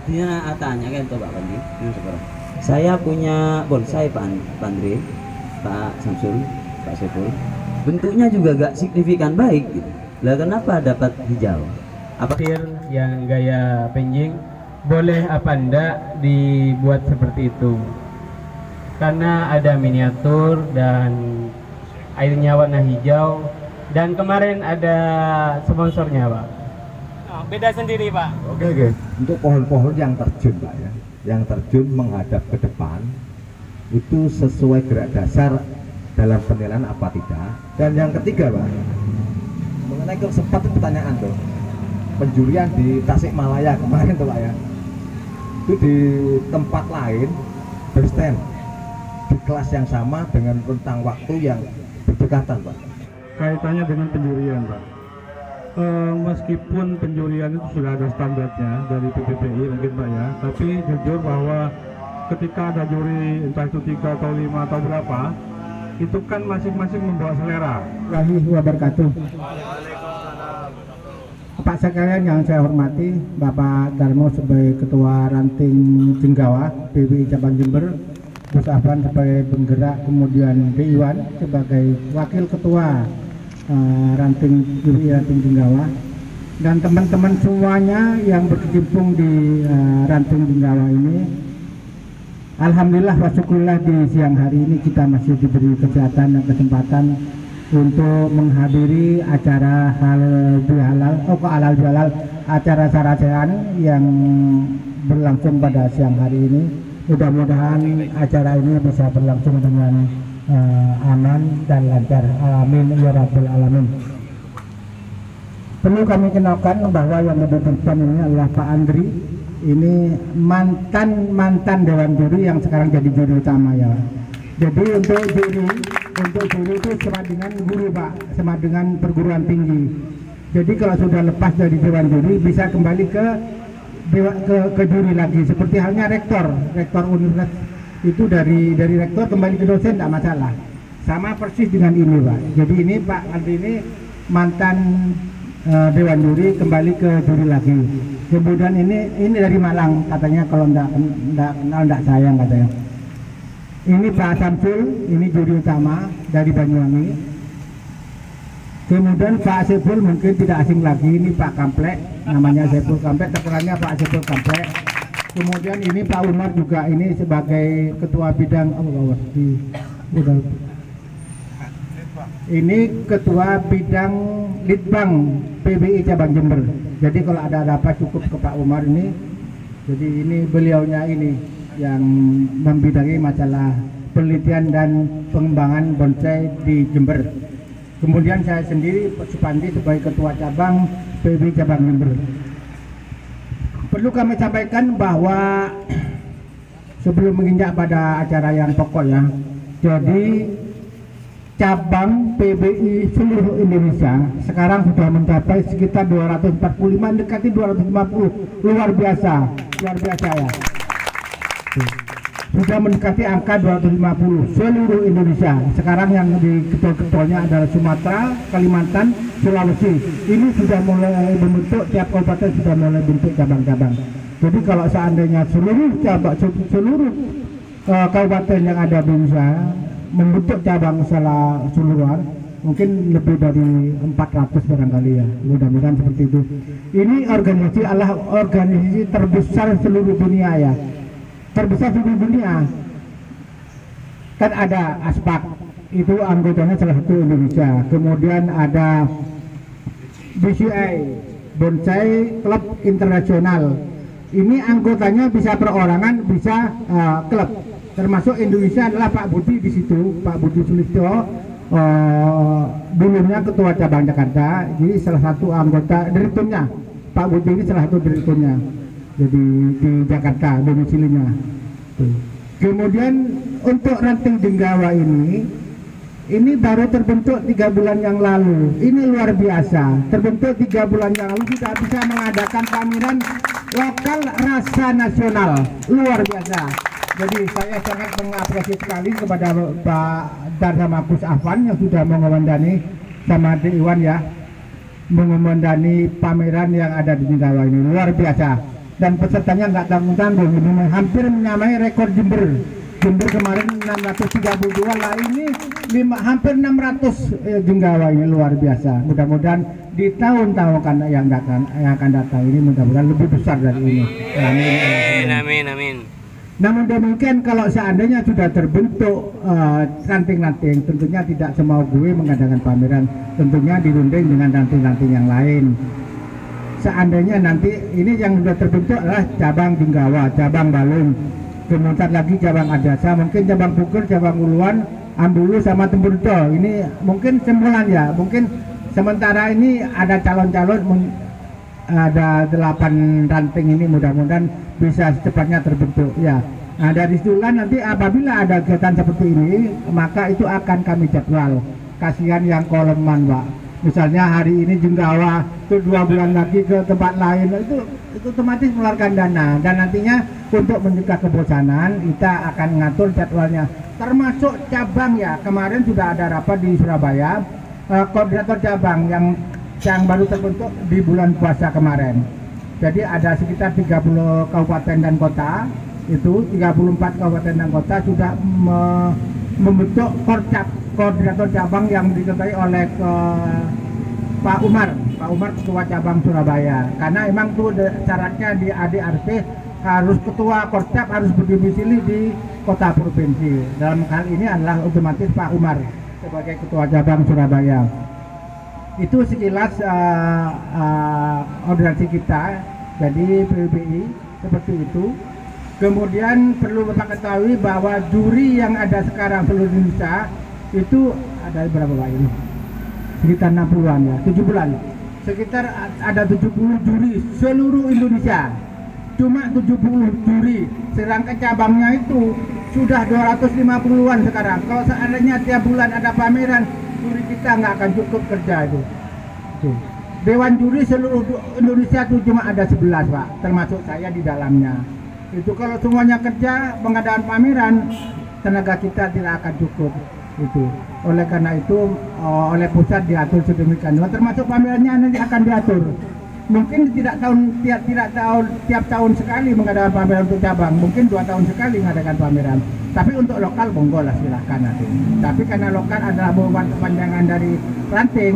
Dia tanya kan tuh Pak Pandi. Saya punya bonsai Pak Andre, Pak Samsul, Pak Sepul. Bentuknya juga gak signifikan baik gitu. Lah kenapa dapat hijau? Apa yang gaya penjing boleh apa enggak dibuat seperti itu? Karena ada miniatur dan airnya warna hijau, dan kemarin ada sponsornya Pak. Oh, beda sendiri Pak. Oke. Untuk pohon-pohon yang terjun Pak ya, yang terjun menghadap ke depan itu sesuai gerak dasar dalam penilaian apa tidak. Dan yang ketiga Pak, mengenai sempat pertanyaan tuh penjurian di Tasikmalaya kemarin tuh Pak ya, itu di tempat lain berstand di kelas yang sama dengan rentang waktu yang berdekatan Pak. Kaitannya dengan penjurian Pak, meskipun penjurian itu sudah ada standarnya dari PPPI mungkin Pak ya, tapi jujur bahwa ketika ada juri entah itu 3 atau 5 atau berapa, itu kan masing-masing membawa selera. Warahmatullahi wabarakatuh. Pak sekalian yang saya hormati, Bapak Darmo sebagai Ketua Ranting Jenggawa PBI Cabang Jember, Gus Afan sebagai penggerak, kemudian P. Iwan sebagai Wakil Ketua Ranting PBI Ranting Jenggawa, dan teman-teman semuanya yang berkecimpung di Ranting Jenggawa ini. Alhamdulillah wa syukurillah di siang hari ini kita masih diberi kesehatan dan kesempatan untuk menghadiri acara halal bihalal acara sarasehan yang berlangsung pada siang hari ini. Mudah-mudahan acara ini bisa berlangsung dengan aman dan lancar. Amin ya rabbal alamin. Perlu kami kenalkan bahwa yang berdepan ini adalah Pak Andri. Ini mantan dewan juri yang sekarang jadi juri utama ya. Jadi untuk juri itu sama dengan guru Pak, sama dengan perguruan tinggi. Jadi kalau sudah lepas dari dewan juri bisa kembali ke juri lagi. Seperti halnya rektor universitas itu dari rektor kembali ke dosen tidak masalah. Sama persis dengan ini Pak. Jadi ini Pak Andri ini mantan dewan juri kembali ke juri lagi. Kemudian ini dari Malang katanya, kalau enggak sayang katanya. Ini Pak Samsul, ini juri utama dari Banyuwangi. Kemudian Pak Sepul mungkin tidak asing lagi, ini Pak Kamplek, namanya Sepul Kamplek, terkenalnya Pak Sepul Kamplek. Kemudian ini Pak Umar juga, ini sebagai ketua bidang ini ketua bidang Litbang PBI Cabang Jember. Jadi kalau ada apa cukup ke Pak Umar ini. Jadi ini beliaunya ini yang membidangi masalah penelitian dan pengembangan bonsai di Jember. Kemudian saya sendiri Supandi sebagai ketua cabang PBI Cabang Jember. Perlu kami sampaikan bahwa sebelum menginjak pada acara yang pokok ya, jadi cabang PBI seluruh Indonesia sekarang sudah mencapai sekitar 245, mendekati 250. Luar biasa ya. Sudah mendekati angka 250 seluruh Indonesia. Sekarang yang di ketol-ketolnya adalah Sumatera, Kalimantan, Sulawesi. Ini sudah mulai membentuk, tiap kabupaten sudah mulai bentuk cabang-cabang. Jadi kalau seandainya seluruh kabupaten yang ada di Indonesia membentuk cabang secara keseluruhan, mungkin lebih dari 400 barangkali ya. Mudah-mudahan seperti itu. Ini organisasi adalah organisasi terbesar seluruh dunia ya. Terbesar seluruh dunia. Kan ada ASPAK, itu anggotanya salah satu Indonesia. Kemudian ada BCI, Bonsai Club Internasional. Ini anggotanya bisa perorangan, bisa klub. Termasuk Indonesia adalah Pak Budi di situ, Pak Budi Sulistyo, dulunya ketua cabang Jakarta, jadi salah satu anggota direkturnya. Pak Budi ini salah satu direkturnya, jadi di Jakarta domisilinya. Kemudian untuk Ranting Jenggawa ini baru terbentuk 3 bulan yang lalu. Ini luar biasa, terbentuk 3 bulan yang lalu sudah bisa mengadakan pameran lokal rasa nasional, luar biasa. Jadi saya sangat mengapresiasi sekali kepada Pak Dar sama Gus Afan yang sudah mengomandani sama Iwan ya, mengomandani pameran yang ada di Jenggawa ini, luar biasa. dan pesertanya nggak tanggung-tanggung. Ini hampir menyamai rekor Jember. Jember kemarin 632, lah ini hampir 600 Jenggawa. Ini luar biasa. Mudah-mudahan di tahun-tahun yang akan datang ini mudah-mudahan lebih besar dari ini. Amin. Namun demikian, kalau seandainya sudah terbentuk ranting-ranting, tentunya tidak semau gue mengadakan pameran, tentunya dirunding dengan ranting-ranting yang lain. Seandainya nanti ini yang sudah terbentuk adalah cabang Jenggawa, cabang Balung, kemudian lagi cabang Adasa, mungkin cabang Puker, cabang Uluan, Ambulu sama Temburjo. Ini mungkin sembulan ya, mungkin sementara ini ada calon-calon, ada 8 ranting ini, mudah-mudahan bisa secepatnya terbentuk ya. Nah, dari situlah nanti apabila ada kegiatan seperti ini, maka itu akan kami jadwal. Kasihan yang koleman, Pak. Misalnya hari ini Jenggawa, itu 2 bulan lagi ke tempat lain, itu otomatis mengeluarkan dana. Dan nantinya untuk mencegah kebosanan, kita akan mengatur jadwalnya. Termasuk cabang ya, kemarin sudah ada rapat di Surabaya, koordinator cabang yang baru terbentuk di bulan puasa kemarin. Jadi ada sekitar 30 kabupaten dan kota, itu 34 kabupaten dan kota sudah membentuk korcap, koordinator cabang yang diketuai oleh Pak Umar ketua cabang Surabaya. Karena emang tuh syaratnya di ADRT harus ketua korcap harus berdomisili di kota provinsi. Dalam hal ini adalah otomatis Pak Umar sebagai ketua cabang Surabaya. Itu sekilas organisasi kita, jadi PBI seperti itu. Kemudian perlu Bapak ketahui bahwa juri yang ada sekarang seluruh Indonesia itu ada berapa Pak ini? Sekitar 60-an ya, 70-an. Sekitar ada 70 juri seluruh Indonesia. Cuma 70 juri, sedangkan cabangnya itu sudah 250-an sekarang. Kalau seandainya tiap bulan ada pameran, juri kita nggak akan cukup kerja itu. Dewan juri seluruh Indonesia itu cuma ada 11 Pak, termasuk saya di dalamnya. Itu kalau semuanya kerja pengadaan pameran, tenaga kita tidak akan cukup. Itu oleh karena itu oleh pusat diatur sedemikian rupa, termasuk pamerannya nanti akan diatur. Mungkin tiap tahun sekali mengadakan pameran untuk cabang, mungkin 2 tahun sekali mengadakan pameran. Tapi untuk lokal monggo lah silahkan nanti. Tapi karena lokal adalah merupakan kepanjangan dari ranting,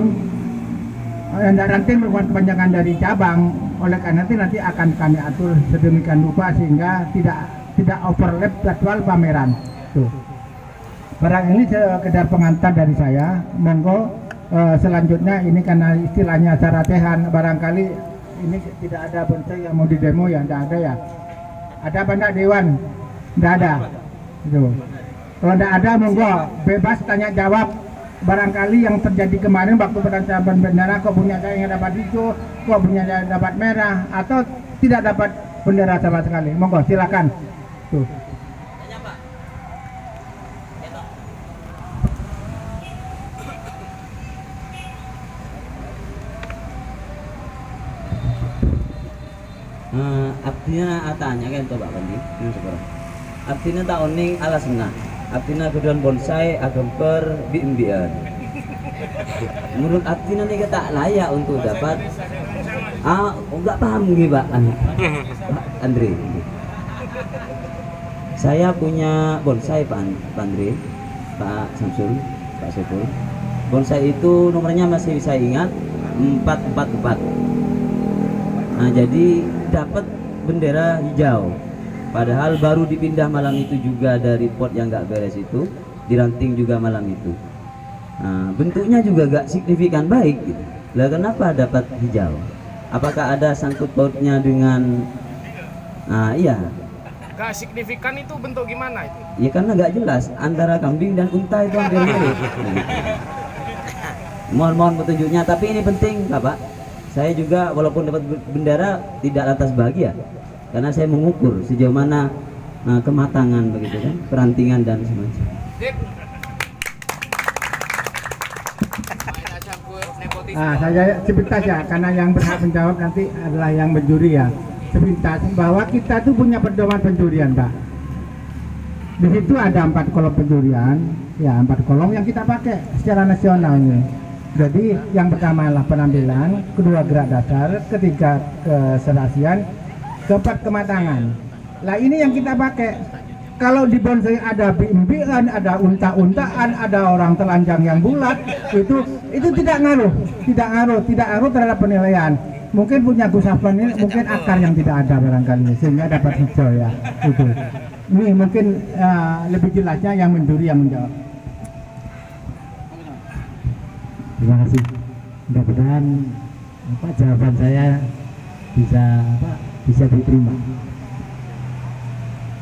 merupakan kepanjangan dari cabang, oleh karena itu nanti akan kami atur sedemikian rupa sehingga tidak overlap jadwal pameran. Tuh. Barang ini sekedar pengantar dari saya. Monggo selanjutnya ini karena istilahnya saratehan, barangkali ini tidak ada bonsai yang mau didemo ya, tidak ada ya. Ada apa enggak Dewan? Tidak ada. Gitu. Kalau tidak ada monggo bebas tanya jawab. Barangkali yang terjadi kemarin waktu penancaman bendera, kok punya saya yang dapat hijau, kok punya saya dapat merah, atau tidak dapat bendera sama sekali. Monggo silakan. Tuh. Artinya tanya kan Pak Pandi. Artinya tahun ini alasna. Artinya kedudukan bonsai agemper biimbian. Menurut artinya nih kita layak untuk dapat. Enggak paham nih Pak Andre. Saya punya bonsai Pak Andre, Pak Samsul, Pak Sepul. Bonsai itu nomornya masih saya ingat 444. Nah jadi dapat bendera hijau. Padahal baru dipindah malam itu juga dari pot yang nggak beres itu, diranting juga malam itu. Nah, bentuknya juga nggak signifikan baik gitu. Lah kenapa dapat hijau? Apakah ada sangkut pautnya dengan iya. Gak signifikan itu bentuk gimana itu? Ya karena nggak jelas antara kambing dan unta itu hampir mirip. Mohon petunjuknya, tapi ini penting Bapak. Saya juga walaupun dapat bendera tidak lantas bahagia. Karena saya mengukur sejauh mana kematangan begitu kan, perantingan dan semacam. Saya sepintas ya, karena yang berhak menjawab nanti adalah yang menjuri ya. Sepintas bahwa kita tuh punya pedoman penjurian Pak. Di situ ada 4 kolom penjurian, ya 4 kolom yang kita pakai secara nasional ini. Jadi yang pertama adalah penampilan, kedua gerak dasar, ketiga keserasian, tepat kematangan. Lah ini yang kita pakai. Kalau di bonsai ada bimbingan, ada unta-untaan, ada orang telanjang yang bulat, itu tidak ngaruh terhadap penilaian. Mungkin punya Gus Afwan ini mungkin akar yang tidak ada barangkali sehingga dapat hijau ya. Itu. Ini mungkin lebih jelasnya yang menduri yang menjawab. Terima kasih. Mudah-mudahan jawaban saya bisa diterima.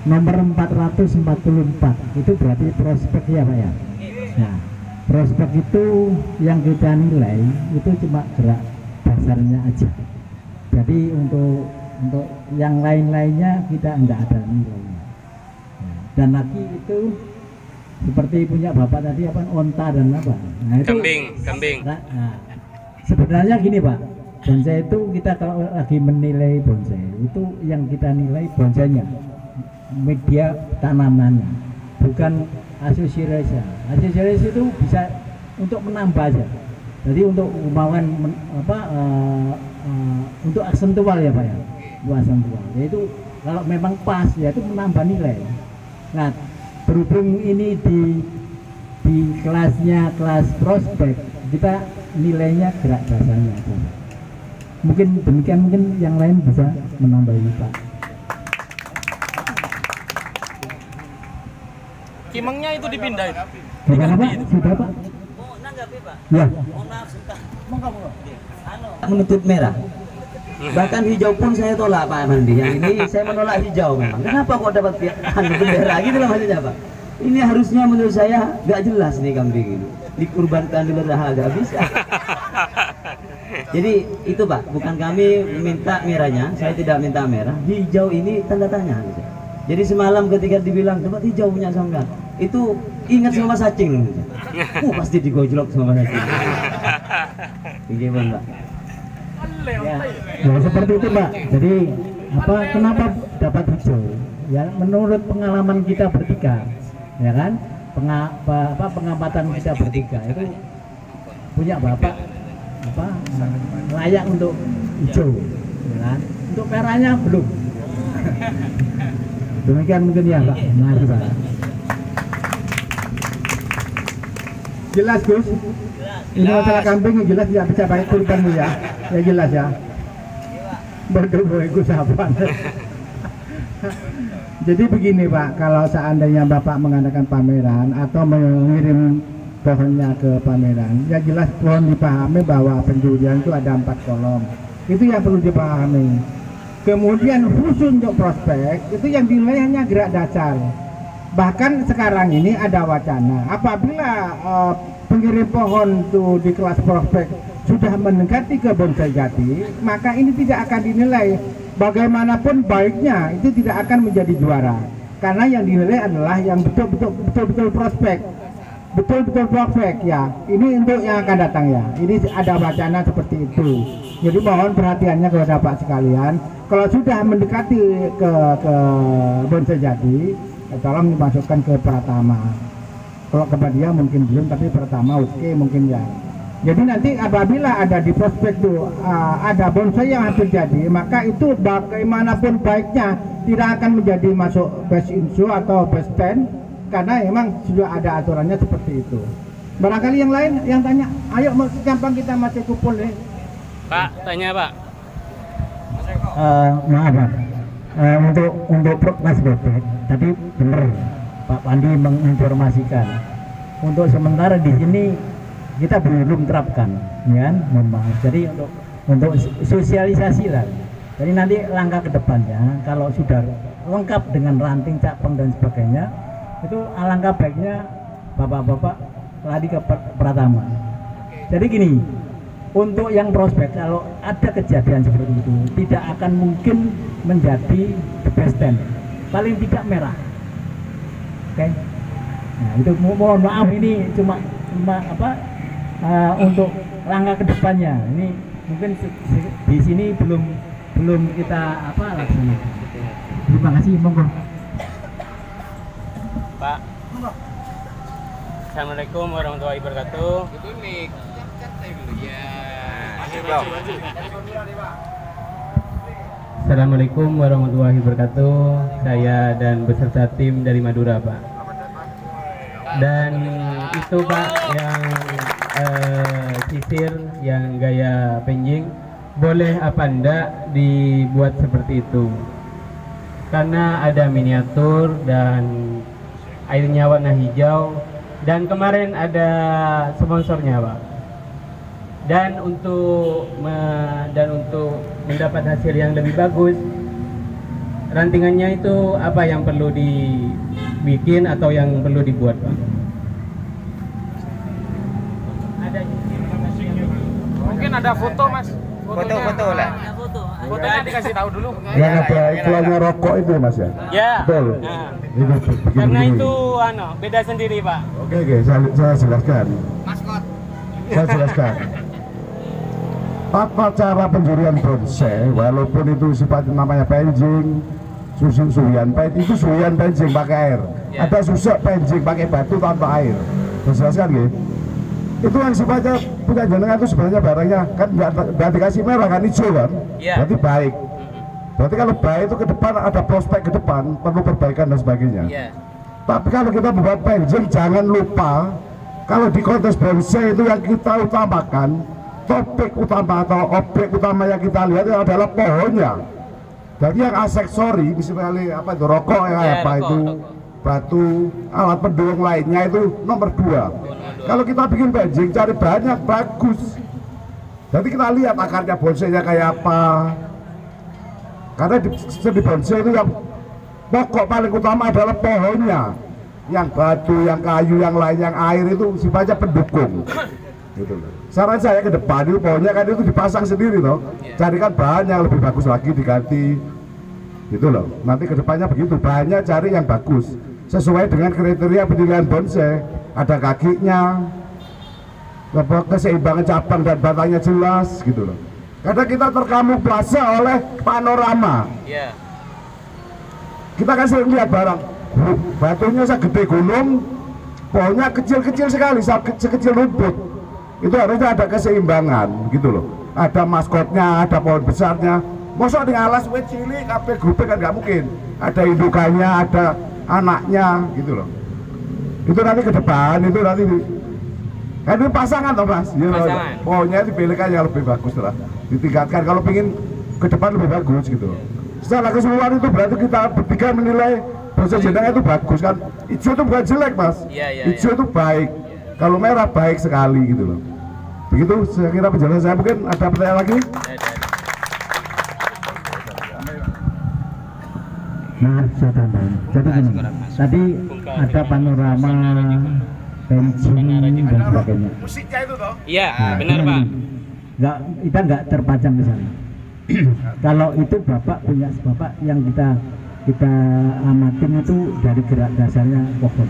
Nomor 444 itu berarti prospek ya Pak ya. Nah, prospek itu yang kita nilai itu cuma gerak dasarnya aja. Jadi untuk yang lain-lainnya kita tidak ada nilainya. Dan lagi itu seperti punya Bapak tadi apa onta dan apa? Nah, itu kambing. Nah, sebenarnya gini Pak, bonsai itu kita kalau lagi menilai bonsai itu yang kita nilai bonsainya, media tanamannya, bukan asosiasi. Asosiasi itu bisa untuk menambah aja. Jadi untuk kemauan untuk aksentual ya Pak ya, untuk aksentual. Yaitu kalau memang pas ya itu menambah nilai. Nah, berhubung ini di kelasnya kelas prospek, kita nilainya gerak dasarnya aja. Mungkin demikian, mungkin yang lain bisa menambahi Pak. Kimengnya itu dipindahin. Bagaimana Pak? Sudah Pak? Mau nanggapi Pak? Ya. Mohon maaf sebentar. Menutup merah. Bahkan hijau pun saya tolak Pak Mandi. Yang ini saya menolak hijau memang. Kenapa kok dapat bendera gitu lah maksudnya Pak? Ini harusnya menurut saya nggak jelas nih kambing ini. Dikurbankan dulu agak bisa. Jadi itu Pak, bukan kami minta merahnya, saya tidak minta merah. Hijau ini tanda tanya. Jadi semalam ketika dibilang tempat hijau punya Sanggar, itu ingat sama Sacing. Pasti digojlok sama Sacing. Gimana Pak? Ya seperti itu Pak. Jadi kenapa dapat hijau? Ya menurut pengalaman kita bertiga, ya kan? Pengamatan kita bertiga itu punya Bapak layak untuk hijau, ya kan? Untuk merahnya belum. Demikian mungkin ya Pak. Mari Pak. Jelas Gus? Ini masalah kambing jelas tidak bisa pakai kurban ya. Ya jelas ya. Berdua Gus Afwan. Jadi begini Pak, kalau seandainya Bapak mengadakan pameran atau mengirim pohonnya ke pameran, ya jelas pohon dipahami bahwa penjurian itu ada 4 kolom. Itu yang perlu dipahami. Kemudian khusus untuk prospek itu yang dinilai hanya gerak dasar. Bahkan sekarang ini ada wacana apabila pengirim pohon itu di kelas prospek sudah mendekati ke bonsai jati, maka ini tidak akan dinilai. Bagaimanapun baiknya itu tidak akan menjadi juara, karena yang dinilai adalah yang betul-betul prospek, betul-betul prospek ya. Ini untuk yang akan datang ya. Ini ada wacana seperti itu. Jadi mohon perhatiannya kepada Pak sekalian. Kalau sudah mendekati ke bonsai jati, tolong dimasukkan ke Pratama. Kalau kepada dia mungkin belum, tapi Pratama oke mungkin ya. Jadi nanti apabila ada di prospek itu ada bonsai yang hampir jadi, maka itu bagaimanapun baiknya tidak akan menjadi masuk best in show atau best 10, karena memang sudah ada aturannya seperti itu. Barangkali yang lain yang tanya, ayo gampang kita masih kumpul nih. Pak, tanya Pak. Maaf Pak, untuk kelas bebek tadi benar Pak Pandi menginformasikan. Untuk sementara di sini kita belum terapkan, ya kan? Mohon maaf. Jadi untuk sosialisasi lah. Jadi nanti langkah ke depannya kalau sudah lengkap dengan ranting, capeng dan sebagainya, itu alangkah baiknya bapak-bapak lari ke Pratama. Jadi gini, untuk yang prospek kalau ada kejadian seperti itu tidak akan mungkin menjadi the best 10, paling tidak merah. Oke. Nah itu mohon maaf, ini cuma untuk langkah kedepannya. Ini mungkin di sini belum kita laksanakan. Terima kasih, monggo. Pak. Assalamualaikum warahmatullahi wabarakatuh. Itu nih. Ya. Assalamualaikum warahmatullahi wabarakatuh. Saya dan beserta tim dari Madura, Pak. Dan itu Pak yang sisir yang gaya penjing, boleh apa enggak dibuat seperti itu? Karena ada miniatur dan airnya warna hijau, dan kemarin ada sponsornya Pak. Dan untuk mendapat hasil yang lebih bagus, rantingannya itu apa yang perlu dibikin atau yang perlu dibuat, Pak? Ada Mungkin ada foto, Mas. Foto lah. Fotonya dikasih tahu dulu. Yang ada iklannya rokok itu Mas ya? Ya. Betul. Nah, Itu karena begini. itu beda sendiri, Pak. Oke, saya jelaskan. Saya jelaskan. Tata cara penjurian bonsai, walaupun itu sifatnya namanya penjing, suhian penjing, itu suhian penjing pakai air. Ya. Ada susuk penjing pakai batu tanpa air. Jelaskan gitu. Itu yang sifatnya punya jenengan itu sebenarnya barangnya kan nggak dikasih merah kan, hijau kan, Ya. berarti baik. Berarti kalau baik itu ke depan ada prospek ke depan, perlu perbaikan dan sebagainya. Iya. Tapi kalau kita membuat penjing, jangan lupa kalau di kontes bonsai itu yang kita utamakan, topik utama atau objek utama yang kita lihat itu adalah pohonnya. Jadi yang aksesori, misalnya apa itu rokok ya, Ya, apa rokok, itu rokok. batu, alat pendukung lainnya itu nomor 2. Kalau kita bikin penjing, cari bahan yang bagus. Jadi kita lihat akarnya bonsainya kayak apa. Karena di bonsai itu yang pokok paling utama adalah pohonnya. Yang batu, yang kayu, yang lain, yang air itu sifatnya pendukung. Gitu loh. Saran saya ke depan itu pohonnya kan itu dipasang sendiri loh. Carikan bahan yang lebih bagus lagi diganti. Gitu loh. Nanti ke depannya begitu, bahannya cari yang bagus sesuai dengan kriteria penilaian bonsai. Ada kakinya, keseimbangan cabang dan batangnya jelas gitu loh. Karena kita terkamuflase oleh panorama. Iya. Kita kan sering lihat barang, batunya segede gunung, pohonnya kecil-kecil sekali, sekecil rumput. Itu harusnya ada keseimbangan gitu loh. Ada maskotnya, ada pohon besarnya. Masa di alas wet cilik, kabeh grupe kan nggak mungkin. Ada indukannya, ada anaknya gitu loh. Itu nanti ke depan, itu nanti kan itu pasangan toh Mas. Ya, Pasangan. pohonnya dipilihkan yang lebih bagus lah. Ditingkatkan kalau pingin ke depan lebih bagus gitu loh. Secara keseluruhan itu berarti kita bertiga menilai bonsai jenengan itu bagus kan. Hijau itu bukan jelek Mas. Iya, iya, Hijau itu baik. Kalau merah baik sekali gitu loh. Begitu saya kira penjelasan saya. Mungkin ada pertanyaan lagi? Nah, saya tambahin. Jadi gini, tadi ada panorama, penjing dan sebagainya. Musiknya itu toh. Iya, Nah, benar, ini Pak. kita nggak terpajang ke sana. Kalau itu bapak punya bapak yang kita amatin itu dari gerak dasarnya pohon.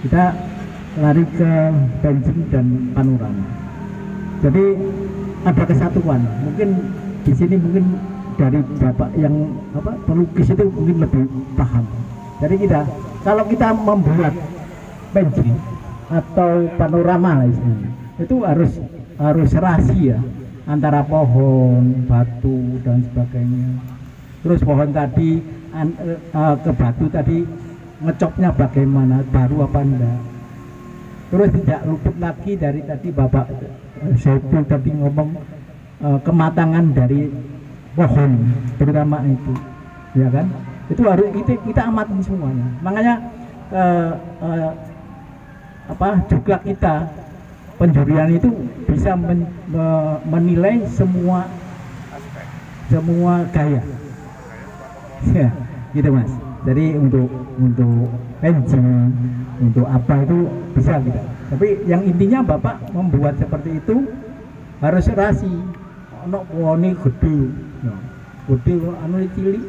Kita lari ke penjing dan panorama. Jadi ada kesatuan. Mungkin di sini mungkin dari bapak yang pelukis itu mungkin lebih paham. Jadi kalau kita membuat penjing atau panorama istilahnya, itu harus serasi ya antara pohon, batu dan sebagainya. Terus pohon tadi ke batu tadi ngecopnya bagaimana, baru apa enggak. Terus tidak luput lagi dari tadi Bapak Saiful tadi ngomong kematangan dari pohon terutama itu, ya kan? Itu harus kita amatin semuanya. Makanya juga kita penjurian itu bisa menilai semua gaya, ya, gitu Mas. Jadi untuk penjing, untuk apa itu bisa kita. Tapi yang intinya Bapak membuat seperti itu harus serasi. Ono pohone gede, gede anu cilik,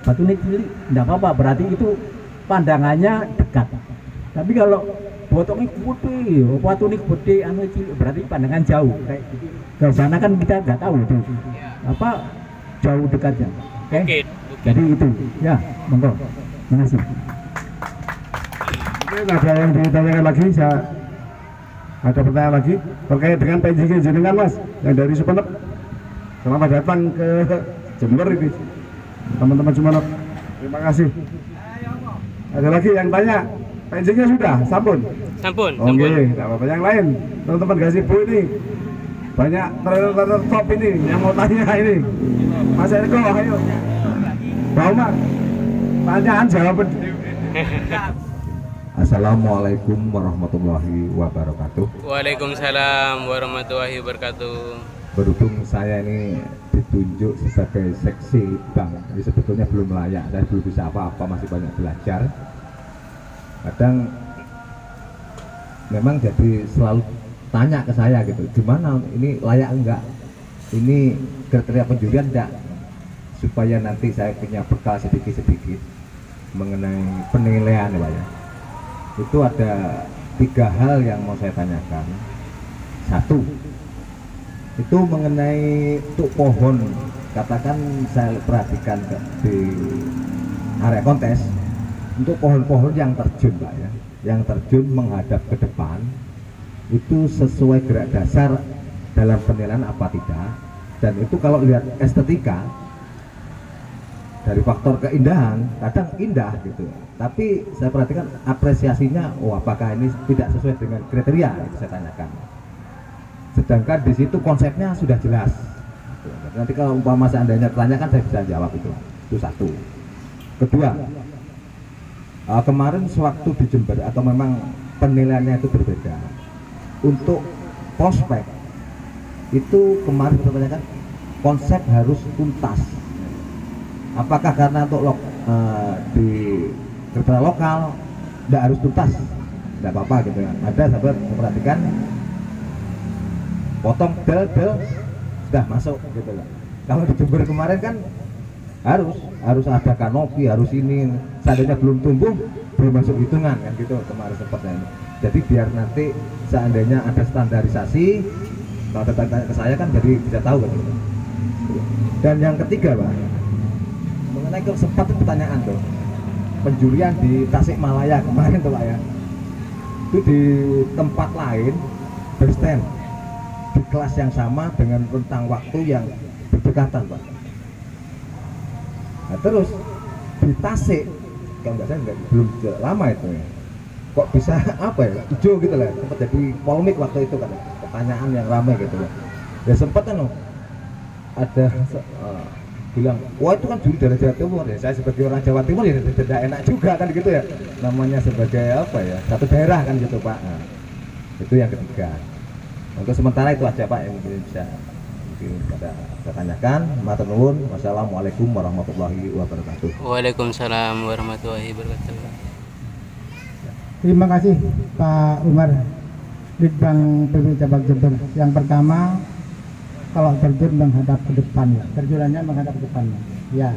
batune cilik, enggak apa-apa. Berarti itu pandangannya dekat. Tapi kalau potongnya gede, batune gede, anu cilik, berarti pandangan jauh. Kayak ke sana kan kita nggak tahu itu jauh dekatnya. Oke. Jadi itu, ya, monggo. Terima kasih. Mungkin ada yang ditanyakan lagi, ada pertanyaan lagi terkait dengan penjing jenengan Mas yang dari Sumenep. Selamat datang ke Jember ini. Teman-teman Sumenep, terima kasih. Ada lagi yang tanya, pensinya sudah, sampun? Sampun. Oke, tidak apa-apa. Yang lain, teman-teman gazebo ini banyak trainer top ini yang mau tanya ini. Mas Eko, ayo. Pak Umar, tanyaan jawaban. Assalamualaikum warahmatullahi wabarakatuh. Waalaikumsalam warahmatullahi wabarakatuh. Berhubung saya ini ditunjuk sebagai seksi bank, ini sebetulnya belum layak, saya belum bisa apa-apa, masih banyak belajar. Kadang memang jadi selalu tanya ke saya gitu, gimana ini layak enggak, ini kriteria penjurian enggak, supaya nanti saya punya bekal sedikit-sedikit mengenai penilaian ya Pak ya. Itu ada 3 hal yang mau saya tanyakan. Satu, itu mengenai tuk pohon, katakan saya perhatikan di area kontes, untuk pohon-pohon yang terjun Pak ya, yang terjun menghadap ke depan, itu sesuai gerak dasar dalam penilaian apa tidak. Dan itu kalau lihat estetika, dari faktor keindahan, kadang indah gitu, tapi saya perhatikan apresiasinya, apakah ini tidak sesuai dengan kriteria, itu saya tanyakan. Sedangkan di situ konsepnya sudah jelas. Nanti kalau umpama seandainya tanyakan, saya bisa jawab itu satu. Kedua, kemarin sewaktu di Jember, atau memang penilaiannya itu berbeda, untuk prospek itu kemarin saya tanyakan, konsep harus tuntas. Apakah karena untuk di kriteria lokal tidak harus tuntas, tidak apa-apa gitu kan. Ada sahabat memperhatikan potong del sudah masuk gitu loh. Kalau di Jember kemarin kan harus ada kanopi, harus ini, seandainya belum tumbuh belum masuk hitungan kan gitu kemarin sempatnya. Jadi biar nanti seandainya ada standarisasi, kalau tanya ke saya kan jadi bisa tahu kan gitu. Dan yang ketiga Pak, mengenai sempat pertanyaan tuh penjurian di Tasikmalaya kemarin tuh Pak ya, itu di tempat lain berstand di kelas yang sama dengan rentang waktu yang berdekatan Pak. Nah terus di Tasik, kalau nggak saya belum lama itu ya, kok bisa apa ya, hijau gitu lah, sempat jadi polemik waktu itu kan, pertanyaan yang ramai gitu lah. Ya sempat kan ada bilang, wah itu kan juri dari Jawa Timur ya. Saya sebagai orang Jawa Timur ya tidak enak juga kan gitu ya, namanya sebagai apa ya, satu daerah kan gitu Pak. Nah, itu yang ketiga. Untuk sementara itu aja Pak yang mungkin bisa pada saya tanyakan. Matur nuwun. Wassalamualaikum warahmatullahi wabarakatuh. Waalaikumsalam warahmatullahi wabarakatuh. Terima kasih Pak Umar, Litbang PB Cabang Jember. Yang pertama, kalau terjun menghadap ke depan ya, terjunannya menghadap ke depan ya.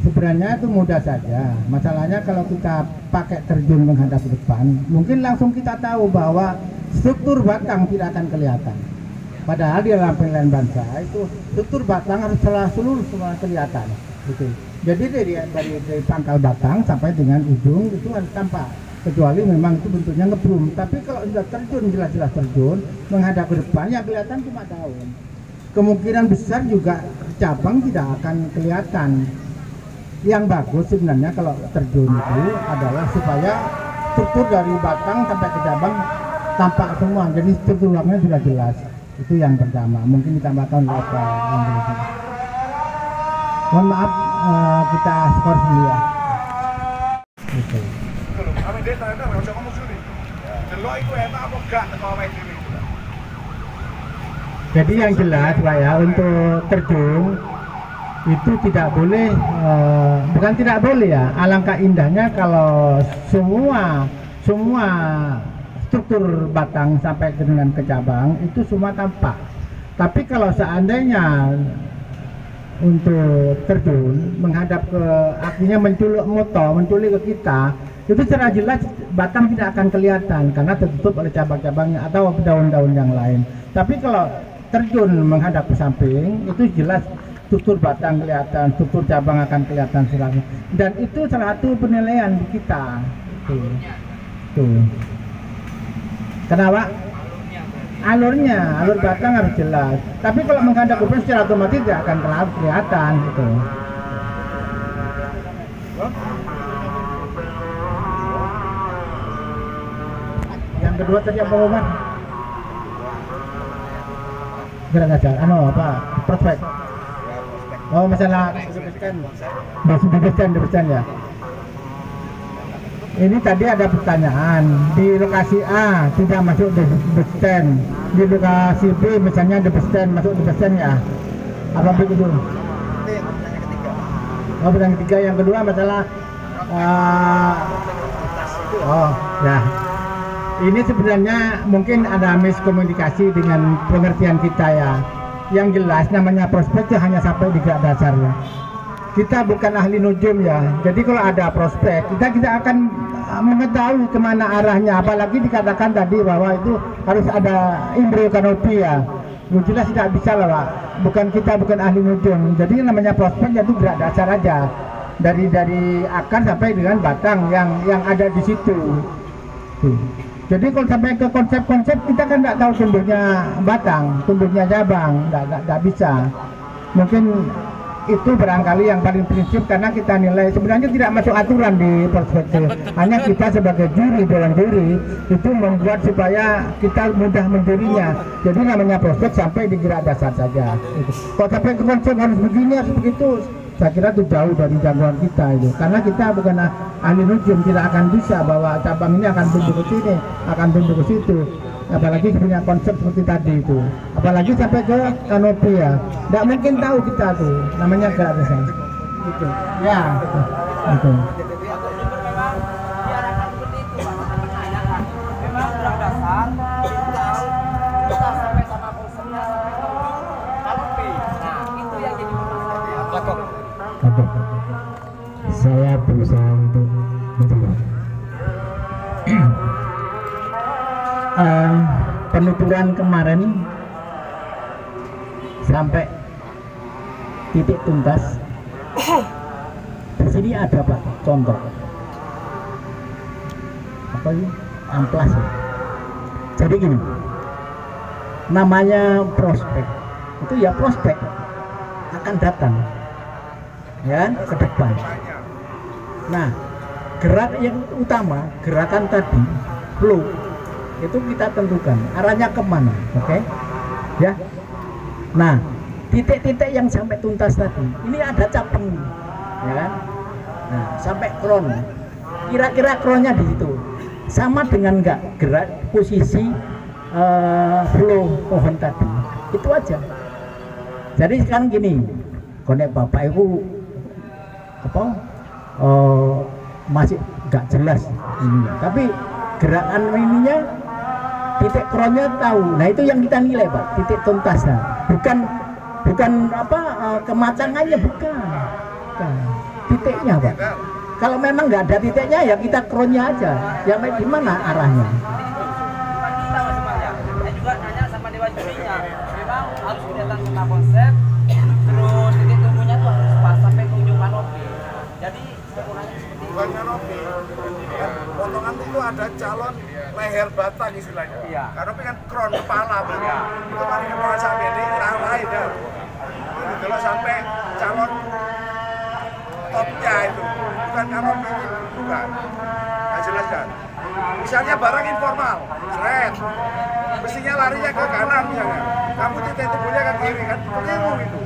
Sebenarnya itu mudah saja. Masalahnya kalau kita pakai terjun menghadap ke depan, mungkin langsung kita tahu bahwa struktur batang tidak akan kelihatan. Padahal di dalam penilaian bangsa itu struktur batang harus seluruh semua kelihatan. Gitu. Jadi dari pangkal batang sampai dengan ujung itu harus tampak. Kecuali memang itu bentuknya ngebrum. Tapi kalau sudah terjun, jelas-jelas terjun menghadap ke depan, yang kelihatan cuma daun. Kemungkinan besar juga cabang tidak akan kelihatan. Yang bagus sebenarnya kalau terjun itu adalah supaya struktur dari batang sampai ke cabang tampak semua, jadi struktur luarnya sudah jelas. Itu yang pertama. Mungkin ditambahkan oleh Pak Andri. Mohon maaf, kita skor dulu ya. Gitu. Jadi yang jelas Pak ya, untuk terjun itu tidak boleh, bukan tidak boleh ya, alangkah indahnya kalau semua struktur batang sampai dengan ke cabang itu semua tampak. Tapi kalau seandainya untuk terjun menghadap ke, artinya menculik ke kita, itu secara jelas batang tidak akan kelihatan karena tertutup oleh cabang-cabangnya atau daun-daun yang lain. Tapi kalau terjun menghadap ke samping itu jelas struktur batang kelihatan, struktur cabang akan kelihatan selalu. Dan itu salah satu penilaian kita. Tuh. Kenapa? alur batang harus jelas. Tapi kalau menghadap ke depan secara otomatis tidak akan terlalu kelihatan gitu. Yang kedua tadi apa Umar? Gerak aja, apa? Prospek. Oh masalah desain ya. Ini tadi ada pertanyaan di lokasi A tidak masuk desain, di lokasi B misalnya desain masuk desain ya. Apa begitu? Oh pertanyaan ketiga, yang kedua masalah oh ya. Ini sebenarnya mungkin ada miskomunikasi dengan pengertian kita ya. Yang jelas namanya prospek itu hanya sampai di gerak dasarnya. Kita bukan ahli nujum ya. Jadi kalau ada prospek, kita akan mengetahui kemana arahnya. Apalagi dikatakan tadi bahwa itu harus ada embrio kanopi ya. Jelas tidak bisa lah Pak. Bukan ahli nujum. Jadi namanya prospek itu gerak dasar aja. Dari akar sampai dengan batang yang ada di situ. Tuh. Jadi kalau sampai ke konsep-konsep kita kan nggak tahu tumbuhnya batang, tumbuhnya cabang, nggak bisa. Mungkin itu barangkali yang paling prinsip karena kita nilai sebenarnya tidak masuk aturan di perspektif. Hanya kita sebagai juri dalam juri itu membuat supaya kita mudah menjurinya. Jadi namanya prospek sampai di gerak dasar saja. Kalau sampai ke konsep harus begini harus begitu, saya kira itu jauh dari jangkauan kita itu. Karena kita bukan ahli nujum, tidak akan bisa bahwa cabang ini akan tumbuh ke sini, akan tumbuh ke situ. Apalagi punya konsep seperti tadi itu, apalagi sampai ke kanopi ya, tidak mungkin tahu kita tuh, namanya gerak dasar gitu ya, gitu. Saya berusaha untuk menjawab. Penuturan kemarin sampai titik tuntas. Di sini ada Pak contoh. Apa ini? Amplas. Jadi gini, namanya prospek itu ya prospek akan datang, ya ke depan. Nah, gerak yang utama, gerakan tadi, flow itu kita tentukan arahnya kemana, oke? Ya. Nah, titik-titik yang sampai tuntas tadi, ini ada capeng, ya kan? Nah, sampai kron, kira-kira kronnya di situ, sama dengan enggak gerak posisi flow pohon tadi, itu aja. Jadi sekarang gini, konek bapak ibu apa? Masih nggak jelas ini, tapi gerakan ininya titik kronnya tahu. Nah itu yang kita nilai Pak, titik tuntasnya, bukan apa kemacangannya, bukan titiknya Pak. Kalau memang nggak ada titiknya ya kita kronnya aja, yang di mana arahnya. Saya juga nanya sama dewan jurinya, memang harus kelihatan tentang konsep, terus titik tumbuhnya tuh harus pas sampai ke ujung kanopi. Jadi bukan kanopi, kan potongan itu ada calon leher batang istilahnya. Iya. Kanopi kan kron kepala, ya. Itu kan potongan sampai ini lain ya. Itu kalau sampai calon topnya itu, bukan kanopi ini, bukan. Nggak jelas kan? Misalnya barang informal, seret, mestinya larinya ke kanan misalnya. Kamu titik tumbuhnya ke kiri kan, keliru itu.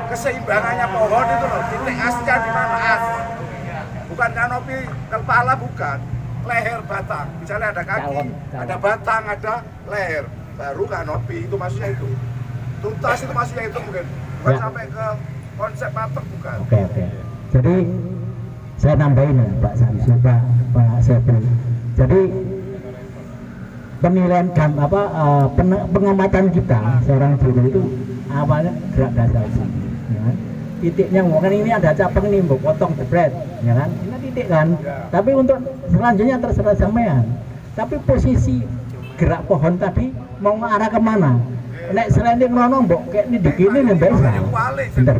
Keseimbangannya pohon itu loh, titik asnya di mana as, bukan kanopi kepala, bukan leher batang. Misalnya ada kaki, ada batang, ada leher, baru kanopi, itu maksudnya itu. Tuntas itu maksudnya itu bukan ya. Sampai ke konsep mateng bukan. Oke. Jadi saya nambahin ya Pak Samsul, Pak Sepul. Jadi penilaian pengamatan kita seorang juri itu awalnya gerak dasar sih. Ya kan? Titiknya kan ini ada capeng nih, potong jebret, ya kan? Ini titik kan. Ya. Tapi untuk selanjutnya terserah sampean. Tapi posisi gerak pohon tadi mau arah kemana? Nek selending rono mbok kayak ini dikini nih Mbak. Bentar.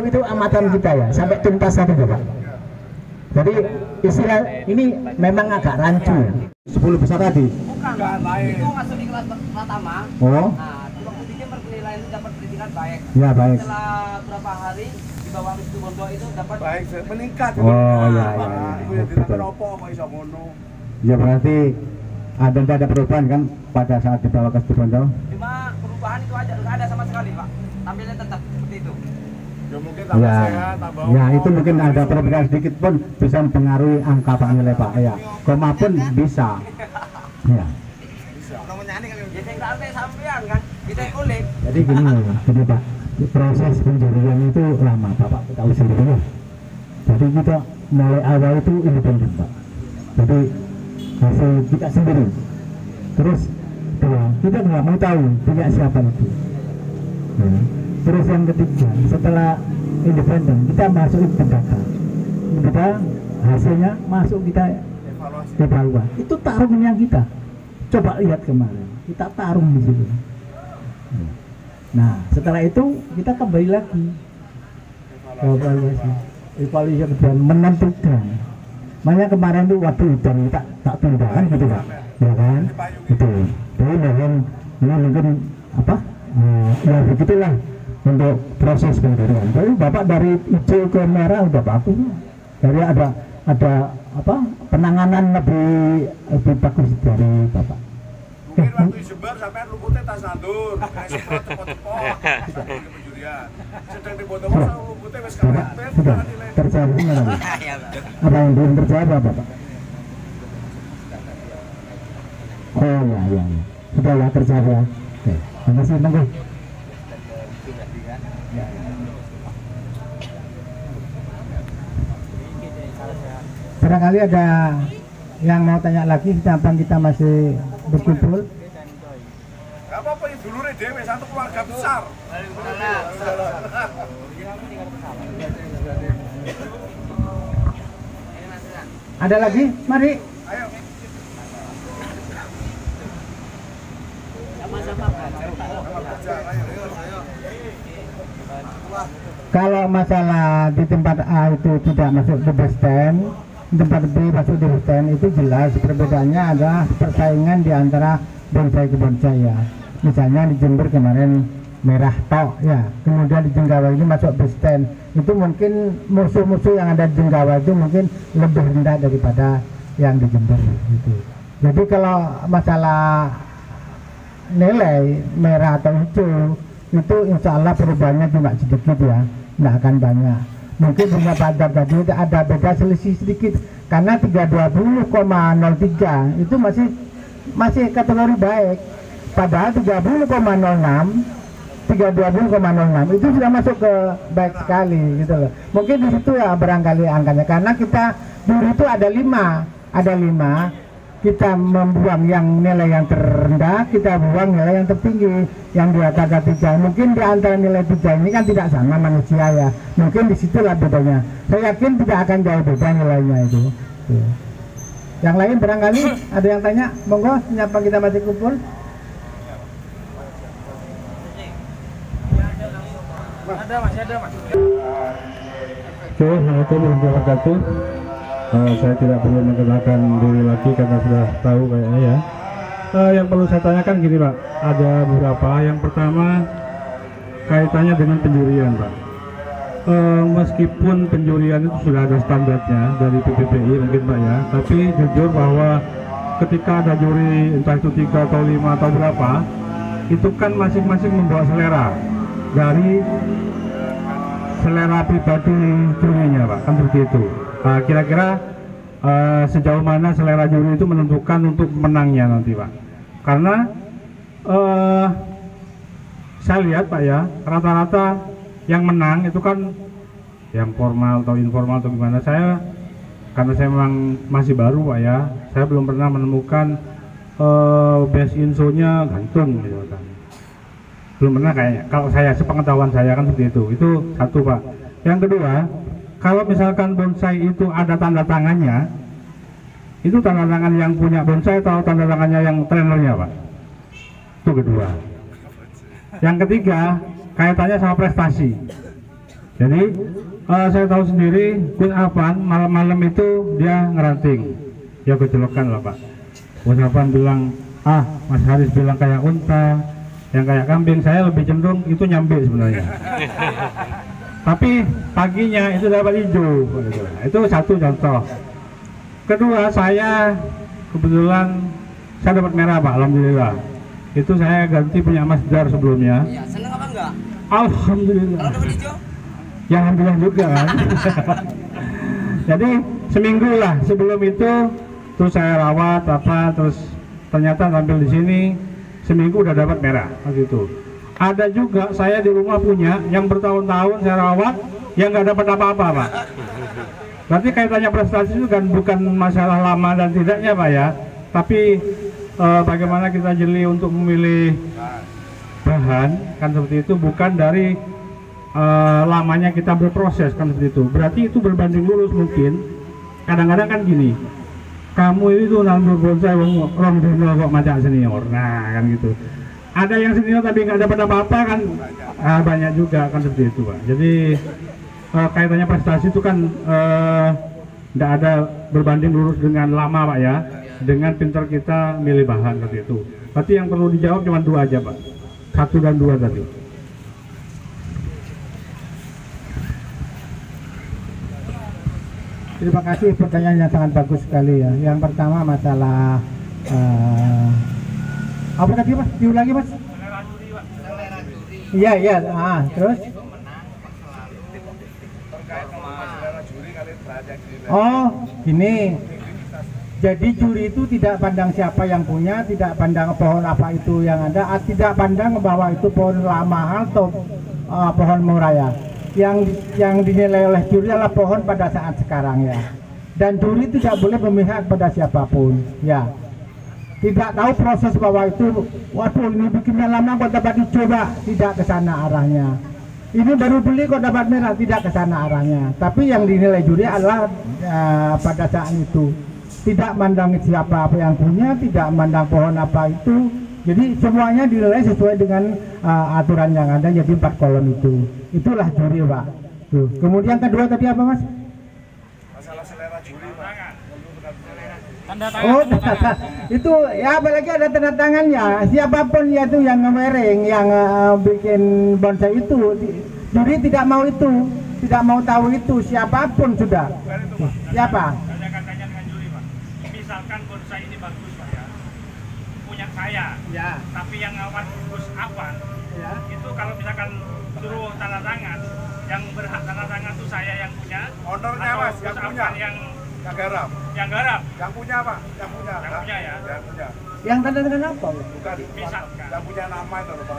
Itu amatan kita ya, sampai tuntas satu Pak. Jadi istilah ini memang agak rancu. 10 besar tadi. Bukan, itu masuk di kelas pertama. Oh. Nah, di waktu di Jember penilaian itu dapat pendidikan baik. Ya, baik. Setelah beberapa hari di bawah Wisnu Bondo itu dapat Baik, meningkat. Oh, ya. Ibu yang tidak opo kok iso ngono. Ya berarti ada perubahan kan pada saat dibawa ke Situbondo? Cuma perubahan itu aja nggak ada sama sekali, Pak. Tampilnya tetap seperti itu. Ya mungkin tambah Ya, sehat, tambah ya umur, itu mungkin ada perbedaan sedikit pun bisa mempengaruhi angka Pak nilai Pak. Ya, koma pun bisa. Ya. Ya saya nggak sampean kan, kita kulik. Jadi gini Pak, proses penjurian itu lama Bapak tahu sendiri ya. Jadi kita mulai awal itu independen Pak. Jadi hasil kita sendiri. Terus kita nggak mau tahu punya siapa itu. Ya. Terus yang ketiga, setelah independen kita masuk ke data, kita hasilnya masuk kita evaluasi. Itu taruhnya kita. Coba lihat kemarin, kita taruh di situ. Nah, setelah itu kita kembali lagi ke evaluasi dan menentukan. Makanya kemarin tuh waktu hujan tak tunda kan gitu Pak, ya kan? Itu. Jadi mungkin apa? Ya begitulah untuk proses penjurian. Tapi Bapak dari hijau ke merah udah bagus. Jadi ada apa? Penanganan lebih bagus dari Bapak. Mungkin waktu di Jember sampean luputnya tas nandur, kayak cepot-cepot penjurian. Sedang di Bondo luputnya wis kabeh Sudah terjawab nggak? Apa yang belum terjawab Bapak? Oh ya. Sudah ya terjawab ya. Oke, terima kasih monggo. Barangkali ada yang mau tanya lagi, sedangkan kita masih berkumpul. Gak apa-apa, ini dulure dhewe satu keluarga besar. Ada lagi? Mari. Ayo. Kalau masalah di tempat A itu tidak masuk di stand, tempat B masuk di stand, itu jelas perbedaannya adalah persaingan di antara bonsai ke bonsai ya. Misalnya di Jember kemarin merah tok ya, kemudian di Jenggawa ini masuk di stand. Itu mungkin musuh-musuh yang ada di Jenggawa itu mungkin lebih rendah daripada yang di Jember gitu. Jadi kalau masalah nilai merah atau hijau itu insya Allah perubahannya cuma sedikit ya, nggak akan banyak. Mungkin punya Pak tadi ada beda selisih sedikit karena 320,03 itu masih kategori baik, padahal 320,06 itu sudah masuk ke baik sekali gitu loh. Mungkin di situ ya barangkali angkanya, karena kita dulu itu ada 5 kita membuang yang nilai yang terendah, kita buang nilai yang tertinggi, yang di atas 3. Mungkin di antara nilai 3 ini kan tidak sama manusia ya, mungkin disitulah bedanya. Saya yakin tidak akan jauh beda nilainya itu. Yang lain barangkali ada yang tanya, monggo, siapa kita masih kumpul. Ada mas. Oke, Assalamualaikum warahmatullahi wabarakatuh. Saya tidak perlu mengenalkan diri lagi karena sudah tahu kayaknya ya. Yang perlu saya tanyakan gini Pak, ada beberapa. Yang pertama kaitannya dengan penjurian Pak. Meskipun penjurian itu sudah ada standarnya dari PPPI mungkin Pak ya, tapi jujur bahwa ketika ada juri entah itu 3 atau 5 atau berapa, itu kan masing-masing membawa selera dari selera pribadi jurinya Pak, kan seperti itu. Kira-kira sejauh mana selera juri itu menentukan untuk menangnya nanti Pak? Karena saya lihat Pak ya, rata-rata yang menang itu kan yang formal atau informal atau gimana. Karena saya memang masih baru Pak ya, saya belum pernah menemukan best inso-nya gantung gitu kan. Belum pernah kayaknya, kalau saya sepengetahuan saya kan seperti itu satu Pak. Yang kedua, kalau misalkan bonsai itu ada tanda tangannya, itu tanda tangan yang punya bonsai atau tanda tangannya yang trainernya Pak? Itu kedua. Yang ketiga, kaitannya sama prestasi. Jadi saya tahu sendiri Kun Afan malam-malam itu dia ngeranting, ya gejolokan lah Pak. Bos Afan bilang Mas Haris bilang kayak unta, yang kayak kambing. Saya lebih cenderung itu nyambe sebenarnya. Tapi paginya itu dapat hijau. Itu satu contoh. Kedua, saya kebetulan saya dapat merah Pak, alhamdulillah. Itu saya ganti punya Mas Dar sebelumnya. Iya, seneng apa enggak? Alhamdulillah. Kalau dapat hijau? Ya alhamdulillah juga kan. Jadi seminggu lah sebelum itu terus saya rawat terus ternyata tampil di sini seminggu udah dapat merah waktu itu. Ada juga saya di rumah punya yang bertahun-tahun saya rawat yang nggak dapat apa-apa Pak. Berarti kaitannya prestasi itu kan bukan masalah lama dan tidaknya Pak ya, tapi bagaimana kita jeli untuk memilih bahan kan seperti itu, bukan dari lamanya kita berproses kan seperti itu. Berarti itu berbanding lurus mungkin. Kadang-kadang kan gini, kamu itu nandur bonsai orang dino kok macam senior, nah kan gitu. Ada yang senior tapi nggak dapat apa-apa kan, banyak juga kan seperti itu Pak. Jadi kaitannya prestasi itu kan nggak ada berbanding lurus dengan lama Pak ya, dengan pintar kita milih bahan seperti itu. Berarti yang perlu dijawab cuma dua aja Pak, 1 dan 2 tadi. Terima kasih, pertanyaan yang sangat bagus sekali ya. Yang pertama masalah apa tadi Mas? Diulangi Mas? Iya. Terus? Oh, gini. Jadi juri itu tidak pandang siapa yang punya, tidak pandang pohon apa itu yang ada, tidak pandang bahwa itu pohon mahal atau pohon murah ya. Yang dinilai oleh juri adalah pohon pada saat sekarang ya. Dan juri tidak boleh memihak pada siapapun ya. Tidak tahu proses bahwa itu, waduh ini bikinnya lama kok dapat dicoba, tidak ke sana arahnya. Ini baru beli kok dapat merah, tidak ke sana arahnya. Tapi yang dinilai juri adalah pada saat itu. Tidak mandang siapa apa yang punya, tidak mandang pohon apa itu. Jadi semuanya dinilai sesuai dengan aturan yang ada, jadi 4 kolom itu. Itulah juri Pak. Tuh. Kemudian kedua tadi apa Mas? Masalah selera juri Pak. Tanda tangan. Oh, itu ya apalagi ada tanda tangannya. Siapapun ya itu yang nge-wearing, yang bikin bonsai itu, juri tidak mau itu, tidak mau tahu itu siapapun sudah. Siapa? Katanya dengan juri Pak. Misalkan bonsai ini bagus Pak ya, punya saya. Ya. Tapi yang ngawat Gus Afan, Ya. itu kalau misalkan suruh tanda tangan, yang berhak tanda tangan itu saya yang punya. Ownernya atau Mas, Gus yang Afan punya. yang garap. yang garap. Yang punya Pak, yang punya. Yang punya ya. Yang punya. Yang tanda tangan apa? Bukan. Misalkan. Yang punya nama itu loh Pak.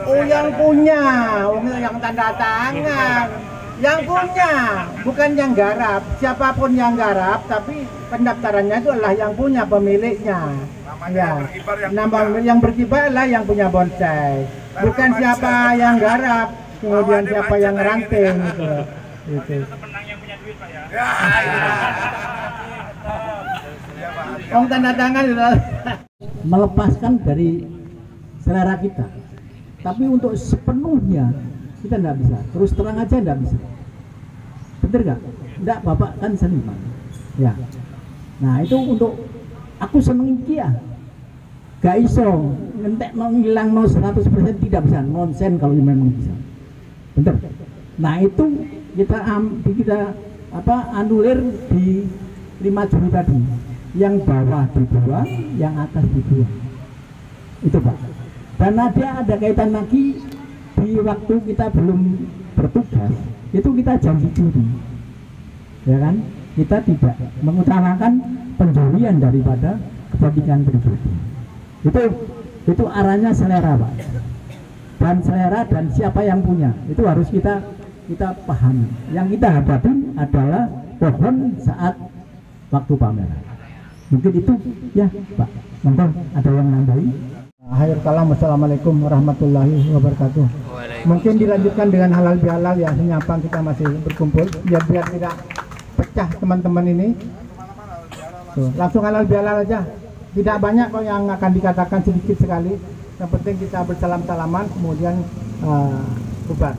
Oh, yang punya. Oh, yang tanda tangan. Yang punya, bukan yang garap. Siapapun yang garap, tapi pendaftarannya itu adalah yang punya pemiliknya. Ya. Nama yang berkibar adalah yang punya bonsai. Bukan siapa yang garap, kemudian siapa yang ranting gitu. Itu. Menang yang punya duit Pak ya. Om tanda tangan adalah melepaskan dari selera kita, tapi untuk sepenuhnya kita tidak bisa, terus terang aja tidak bisa, bener nggak? Tidak, Bapak kan seniman ya. Nah itu untuk aku seneng iki ya, gak iso ngentek menghilang 100% tidak bisa, nonsen kalau memang bisa, bener. Nah itu kita anulir di 5 juri tadi, yang bawah dibuang, yang atas dibuang, itu Pak. Dan ada kaitan lagi di waktu kita belum bertugas, itu kita janji juri, ya kan? Kita tidak mengutamakan penjurian daripada kepentingan pribadi. Itu arahnya selera Pak. Dan selera dan siapa yang punya itu harus kita pahami. Yang kita hadapin adalah pohon saat waktu pameran. Mungkin itu ya Pak. Monggo ada yang nambahi? Akhir kalam, wassalamualaikum warahmatullahi wabarakatuh. Mungkin dilanjutkan dengan halal bihalal ya, senyapang kita masih berkumpul biar tidak pecah teman-teman ini. Tuh, langsung halal bihalal aja. Tidak banyak kok yang akan dikatakan, sedikit sekali. Yang penting kita bersalam-salaman kemudian bubar.